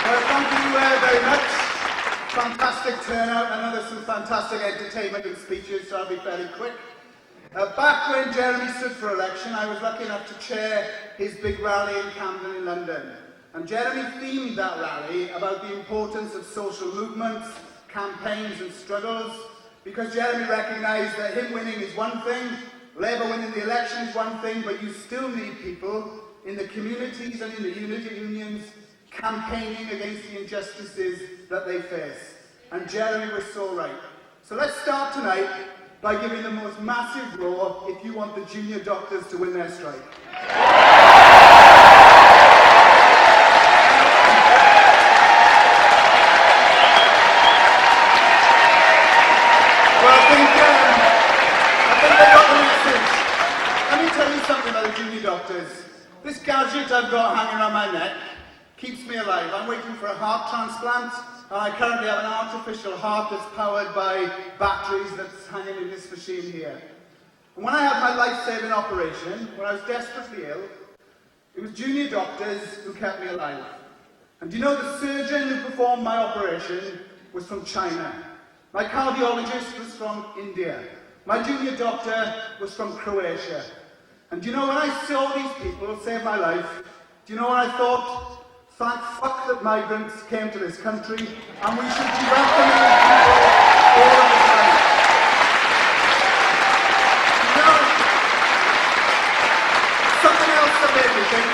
Well, thank you very much. Fantastic turnout. I know there's some fantastic entertainment and speeches, so I'll be very quick. Back when Jeremy stood for election, I was lucky enough to chair his big rally in Camden in London. And Jeremy themed that rally about the importance of social movements, campaigns and struggles, because Jeremy recognised that him winning is one thing, Labour winning the election is one thing, but you still need people in the communities and in the unity unions campaigning against the injustices that they face. And Jeremy was so right. So let's start tonight by giving the most massive roar if you want the junior doctors to win their strike. Well, I think they got the message. Let me tell you something about the junior doctors. This gadget I've got hanging around my neck keeps me alive. I'm waiting for a heart transplant, and I currently have an artificial heart that's powered by batteries that's hanging in this machine here. And when I had my life-saving operation, when I was desperately ill, it was junior doctors who kept me alive. And do you know the surgeon who performed my operation was from China? My cardiologist was from India. My junior doctor was from Croatia. And do you know, when I saw these people save my life, do you know what I thought? Thank fuck that migrants came to this country, and we should be welcoming people all of the time. You know, something else that made me think.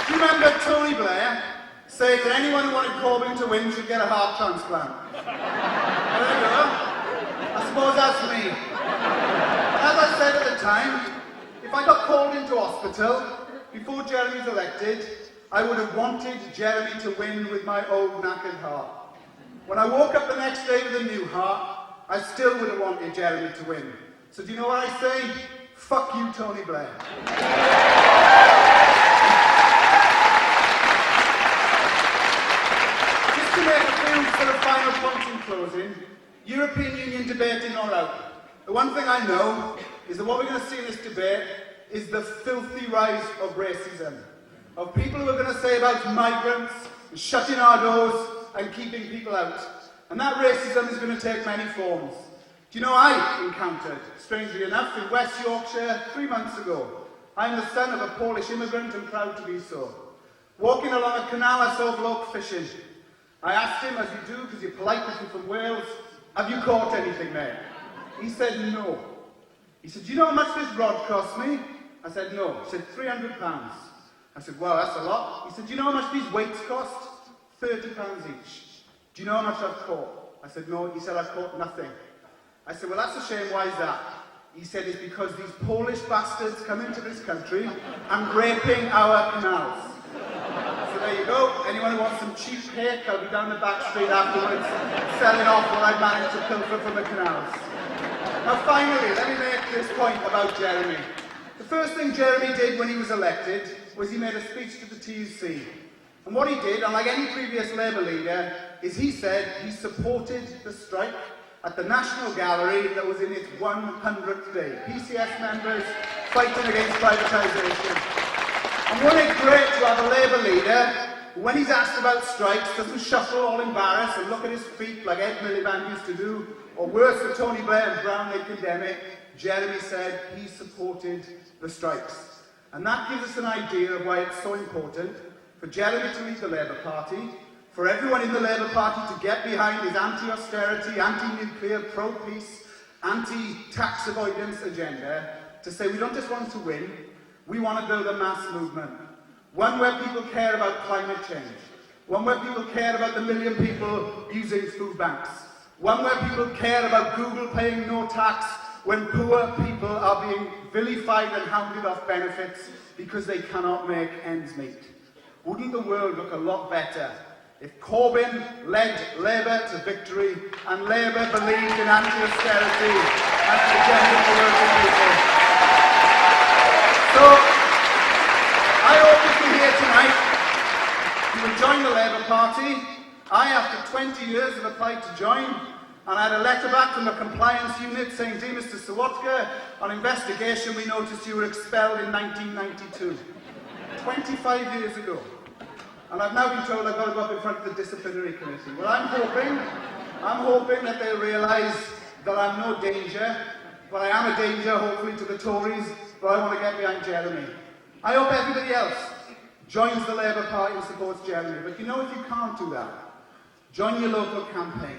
Do you remember Tony Blair saying that anyone who wanted Corbyn to win should get a heart transplant? There you go. I suppose that's me. As I said at the time, if I got called into hospital before Jeremy's elected, I would have wanted Jeremy to win with my old knackered heart. When I woke up the next day with a new heart, I still would have wanted Jeremy to win. So do you know what I say? Fuck you, Tony Blair. Just to make a few sort of final points in closing, European Union debating or out. The one thing I know is that what we're going to see in this debate is the filthy rise of racism. Of people who are going to say about migrants, shutting our doors and keeping people out. And that racism is going to take many forms. Do you know, I encountered, strangely enough, in West Yorkshire 3 months ago. I'm the son of a Polish immigrant and proud to be so. Walking along a canal, I saw a bloke fishing. I asked him, as you do, because you're polite looking from Wales, have you caught anything, mate? He said, no. He said, do you know how much this rod cost me? I said, no. He said, £300. I said, well, that's a lot. He said, do you know how much these weights cost? £30 each. Do you know how much I've caught? I said, no. He said, I've caught nothing. I said, well, that's a shame. Why is that? He said, it's because these Polish bastards come into this country and raping our canals. So there you go. Anyone who wants some cheap cake, I'll be down the back street afterwards, selling off what I managed to pilfer from the canals. Now, finally, let me make this point about Jeremy. The first thing Jeremy did when he was elected was he made a speech to the TUC. And what he did, unlike any previous Labour leader, is he said he supported the strike at the National Gallery that was in its 100th day. PCS members fighting against privatisation. And wasn't it great to have a Labour leader who, when he's asked about strikes, doesn't shuffle all embarrassed and look at his feet like Ed Miliband used to do, or worse for Tony Blair and Brownlee condemn it. Jeremy said he supported the strikes. And that gives us an idea of why it's so important for Jeremy to lead the Labour Party, for everyone in the Labour Party to get behind his anti-austerity, anti-nuclear, pro-peace, anti-tax avoidance agenda, to say we don't just want to win, we want to build a mass movement. One where people care about climate change. One where people care about the million people using food banks. One where people care about Google paying no tax when poor people are being vilified and hounded off benefits because they cannot make ends meet. Wouldn't the world look a lot better if Corbyn led Labour to victory and Labour believed in anti-austerity and the agenda for working people? So, I hope if you're here tonight, you will join the Labour Party. I, after 20 years, have applied to join. And I had a letter back from the compliance unit saying, dear Mr. Serwotka, on investigation we noticed you were expelled in 1992. 25 years ago. and I've now been told I've got to go up in front of the disciplinary committee. Well, I'm hoping that they'll realise that I'm no danger, but I am a danger, hopefully, to the Tories, but I want to get behind Jeremy. I hope everybody else joins the Labour Party and supports Jeremy, but you know if you can't do that, join your local campaign.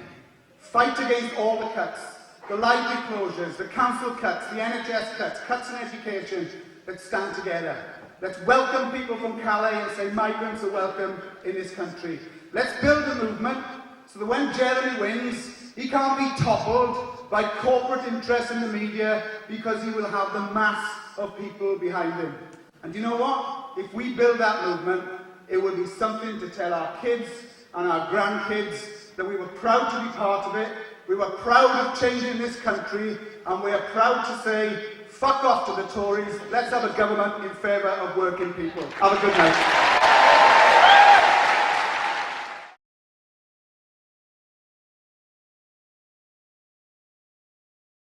Fight against all the cuts, the library closures, the council cuts, the NHS cuts, cuts in education. Let's stand together. Let's welcome people from Calais and say migrants are welcome in this country. Let's build a movement so that when Jeremy wins, he can't be toppled by corporate interests in the media because he will have the mass of people behind him. And you know what? If we build that movement, it will be something to tell our kids and our grandkids that we were proud to be part of it, we were proud of changing this country, and we are proud to say, fuck off to the Tories, let's have a government in favour of working people. Have a good night.